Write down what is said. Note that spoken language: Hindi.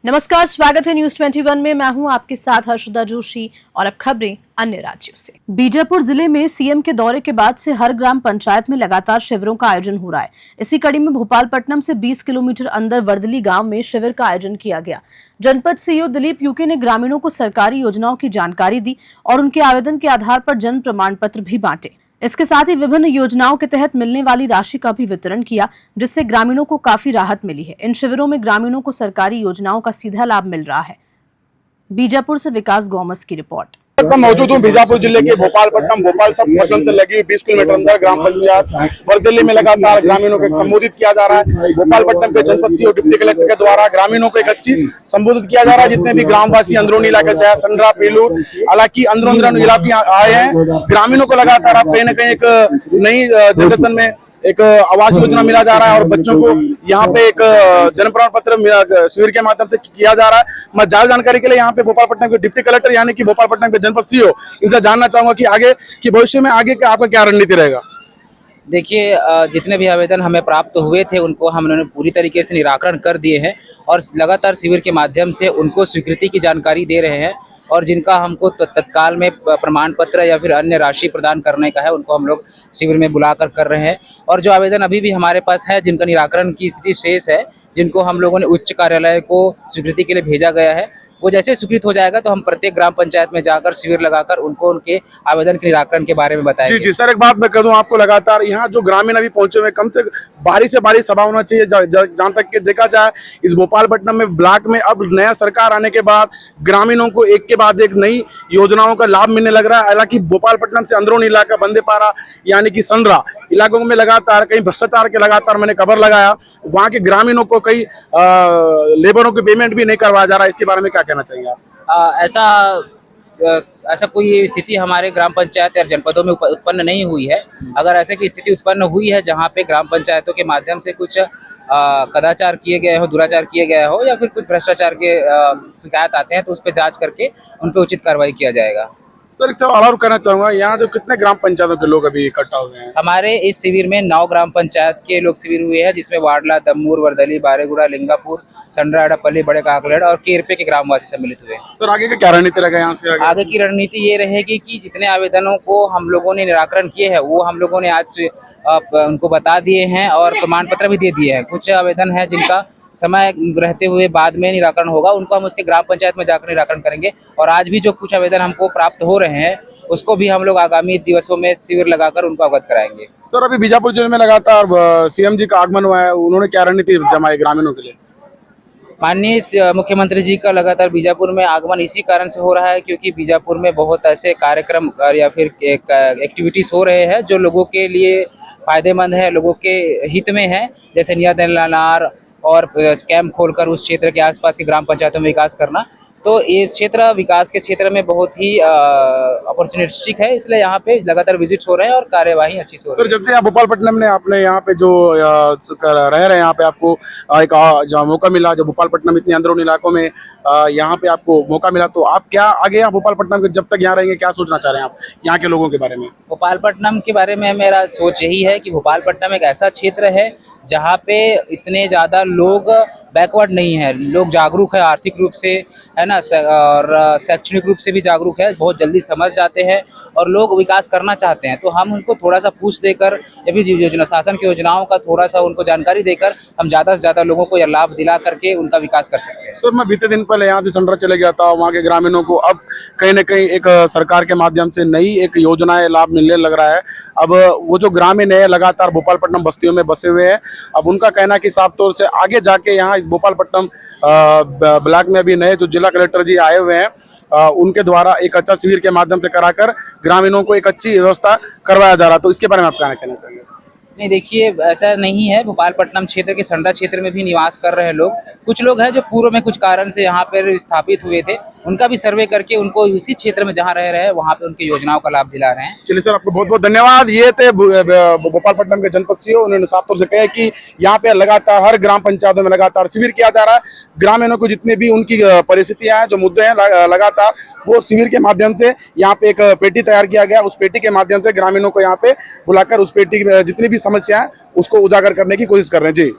नमस्कार, स्वागत है न्यूज 21 में। मैं हूं आपके साथ हर्षदा जोशी और अब खबरें अन्य राज्यों से। बीजापुर जिले में सीएम के दौरे के बाद से हर ग्राम पंचायत में लगातार शिविरों का आयोजन हो रहा है। इसी कड़ी में भोपालपट्टनम से 20 किलोमीटर अंदर वर्दली गांव में शिविर का आयोजन किया गया। जनपद सीईओ दिलीप यूके ने ग्रामीणों को सरकारी योजनाओं की जानकारी दी और उनके आवेदन के आधार पर जन्म प्रमाण पत्र भी बांटे। इसके साथ ही विभिन्न योजनाओं के तहत मिलने वाली राशि का भी वितरण किया, जिससे ग्रामीणों को काफी राहत मिली है। इन शिविरों में ग्रामीणों को सरकारी योजनाओं का सीधा लाभ मिल रहा है। बीजापुर से विकास गौमस की रिपोर्ट। मैं मौजूद हूँ बीजापुर जिले के भोपालपट्टनम पट्टनम से लगी हुई 20 किलोमीटर अंदर ग्राम पंचायत वर्दली में लगातार ग्रामीणों को संबोधित किया जा रहा है। भोपालपट्टनम के जनपद सीईओ डिप्टी कलेक्टर के द्वारा ग्रामीणों को एक अच्छी संबोधित किया जा रहा है। जितने भी ग्रामवासी अंदरूनी इलाके से है, संड्रा, पेलूर, हालांकि अंदरूनी इलाके आए हैं, ग्रामीणों को लगातार आप कहीं न कहीं एक नई जनरेशन में एक आवास योजना मिला जा रहा है और बच्चों को यहाँ पे एक जन्म प्रमाण पत्र शिविर के माध्यम से किया जा रहा है। मैं ज्यादा जानकारी के लिए यहाँ पे भोपालपट्टनम के डिप्टी कलेक्टर यानी कि भोपालपट्टनम के जनपद सीईओ इनसे जानना चाहूंगा कि आगे की भविष्य में आगे का आपका क्या रणनीति रहेगा। देखिए, जितने भी आवेदन हमें प्राप्त हुए थे उनको हमने पूरी तरीके से निराकरण कर दिए हैं और लगातार शिविर के माध्यम से उनको स्वीकृति की जानकारी दे रहे हैं और जिनका हमको तत्काल में प्रमाण पत्र या फिर अन्य राशि प्रदान करने का है उनको हम लोग शिविर में बुलाकर कर रहे हैं। और जो आवेदन अभी भी हमारे पास है, जिनका निराकरण की स्थिति शेष है, जिनको हम लोगों ने उच्च कार्यालय को स्वीकृति के लिए भेजा गया है, वो जैसे स्वीकृत हो जाएगा तो हम प्रत्येक ग्राम पंचायत में जाकर शिविर लगाकर उनको उनके आवेदन के निराकरण के बारे में बताएंगे। जी सर, एक बात मैं कह दूं आपको, लगातार यहाँ जो ग्रामीण अभी पहुंचे हुए कम से बारी सभा होना चाहिए। जहाँ तक के देखा जाए इस भोपालपट्टनम में ब्लॉक में अब नया सरकार आने के बाद ग्रामीणों को एक के बाद एक नई योजनाओं का लाभ मिलने लग रहा है। हालांकि भोपालपट्टनम से अंदरूनी इलाका बंदेपारा यानी कि संड्रा इलाकों में लगातार कई भ्रष्टाचार के लगातार मैंने खबर लगाया, वहाँ के ग्रामीणों को कई लेबरों के पेमेंट भी नहीं करवाया जा रहा है। इसके बारे में क्या कहना चाहिए आप? ऐसा कोई स्थिति हमारे ग्राम पंचायत या जनपदों में उत्पन्न नहीं हुई है। अगर ऐसे की स्थिति उत्पन्न हुई है जहां पे ग्राम पंचायतों के माध्यम से कुछ कदाचार किए गए हो, दुराचार किए गए हो या फिर कुछ भ्रष्टाचार के शिकायत आते हैं तो उस पर जांच करके उन पर उचित कार्रवाई किया जाएगा। सर एक सवाल और करना चाहूंगा, यहाँ जो कितने ग्राम पंचायतों के लोग अभी इकट्ठा हुए हैं? हमारे इस शिविर में 9 ग्राम पंचायत के लोग शिविर हुए हैं, जिसमें वाडला, दमूर, वर्दली, बारेगुड़ा, लिंगापुर, संड्रा, अडापल्ली, बड़े काकलेड़ और केरपे के ग्रामवासी सम्मिलित हुए। सर आगे का क्या रणनीति रहेगा यहाँ से? आगे की रणनीति ये रहेगी कि जितने आवेदनों को हम लोगों ने निराकरण किए हैं वो हम लोगों ने आज उनको बता दिए हैं और प्रमाण पत्र भी दे दिए हैं। कुछ आवेदन है जिनका समय रहते हुए बाद में निराकरण होगा, उनको हम उसके ग्राम पंचायत में जाकर निराकरण करेंगे। और आज भी जो कुछ आवेदन हमको प्राप्त हो रहे हैं उसको भी हम लोग आगामी दिवसों में शिविर लगाकर उनको अवगत कराएंगे। सर अभी बीजापुर जिले में लगातार सीएम जी का आगमन हुआ है, उन्होंने क्या रणनीति जमाई ग्रामीणों के लिए? माननीय मुख्यमंत्री जी का लगातार बीजापुर में आगमन इसी कारण से हो रहा है क्योंकि बीजापुर में बहुत ऐसे कार्यक्रम या फिर एक्टिविटीज़ हो रहे हैं जो लोगों के लिए फायदेमंद है, लोगों के हित में है, जैसे नियार और कैंप खोलकर उस क्षेत्र के आसपास के ग्राम पंचायतों में विकास करना। तो ये क्षेत्र विकास के क्षेत्र में बहुत ही अपॉर्चुनिस्टिक है, इसलिए यहाँ पे लगातार विजिट्स हो रहे हैं और कार्यवाही अच्छी से हो रही है। सर जब से भोपालपट्टनम ने आपने यहाँ पे जो रह रहे हैं, यहाँ पे आपको एक जो मौका मिला, जो भोपालपट्टनम इतने अंदरूनी इलाकों में यहाँ पे आपको मौका मिला, तो आप क्या आगे यहाँ भोपालपट्टनम के जब तक यहाँ रहेंगे क्या सोचना चाह रहे हैं आप यहाँ के लोगों के बारे में? भोपालपट्टनम के बारे में मेरा सोच यही है कि भोपालपट्टनम एक ऐसा क्षेत्र है जहाँ पे इतने ज़्यादा लोग बैकवर्ड नहीं है, लोग जागरूक है आर्थिक रूप से, है ना, और शैक्षणिक रूप से भी जागरूक है, बहुत जल्दी समझ जाते हैं और लोग विकास करना चाहते हैं। तो हम उनको थोड़ा सा पूछ देकर या भी योजना शासन की योजनाओं का थोड़ा सा उनको जानकारी देकर हम ज़्यादा से ज़्यादा लोगों को यह लाभ दिला करके उनका विकास कर सकते हैं। सर मैं बीते दिन पहले यहाँ से संड्रा चले गया था, वहाँ के ग्रामीणों को अब कहीं न कहीं एक सरकार के माध्यम से नई एक योजनाएं लाभ मिलने लग रहा है। अब वो जो ग्रामीण है लगातार भोपालपट्टनम बस्तियों में बसे हुए हैं, अब उनका कहना है कि साफ तौर से आगे जाके यहाँ इस भोपालपट्टनम ब्लॉक में अभी नए जो जिला कलेक्टर जी आए हुए हैं, उनके द्वारा एक अच्छा शिविर के माध्यम से कराकर ग्रामीणों को एक अच्छी व्यवस्था करवाया जा रहा, तो इसके बारे में आप क्या कहना चाहेंगे? नहीं, देखिए ऐसा नहीं है, भोपालपट्टनम क्षेत्र के संड्रा क्षेत्र में भी निवास कर रहे लोग, कुछ लोग हैं जो पूर्व में कुछ कारण से यहाँ पर स्थापित हुए थे, उनका भी सर्वे करके उनको इसी क्षेत्र में जहाँ रह रहे हैं वहाँ पे उनकी योजनाओं का लाभ दिला रहे हैं। चलिए सर, आपको बहुत बहुत धन्यवाद। ये थे भोपालपट्टनम के जनपद सीईओ, उन्होंने साफ तौर से कहा कि यहाँ पे लगातार हर ग्राम पंचायतों में लगातार शिविर किया जा रहा है। ग्रामीणों को जितने भी उनकी परिस्थितियां हैं, जो मुद्दे हैं, लगातार वो शिविर के माध्यम से यहाँ पे एक पेटी तैयार किया गया, उस पेटी के माध्यम से ग्रामीणों को यहाँ पे बुलाकर उस पेटी की जितनी भी समस्या है उसको उजागर करने की कोशिश कर रहे हैं। जी।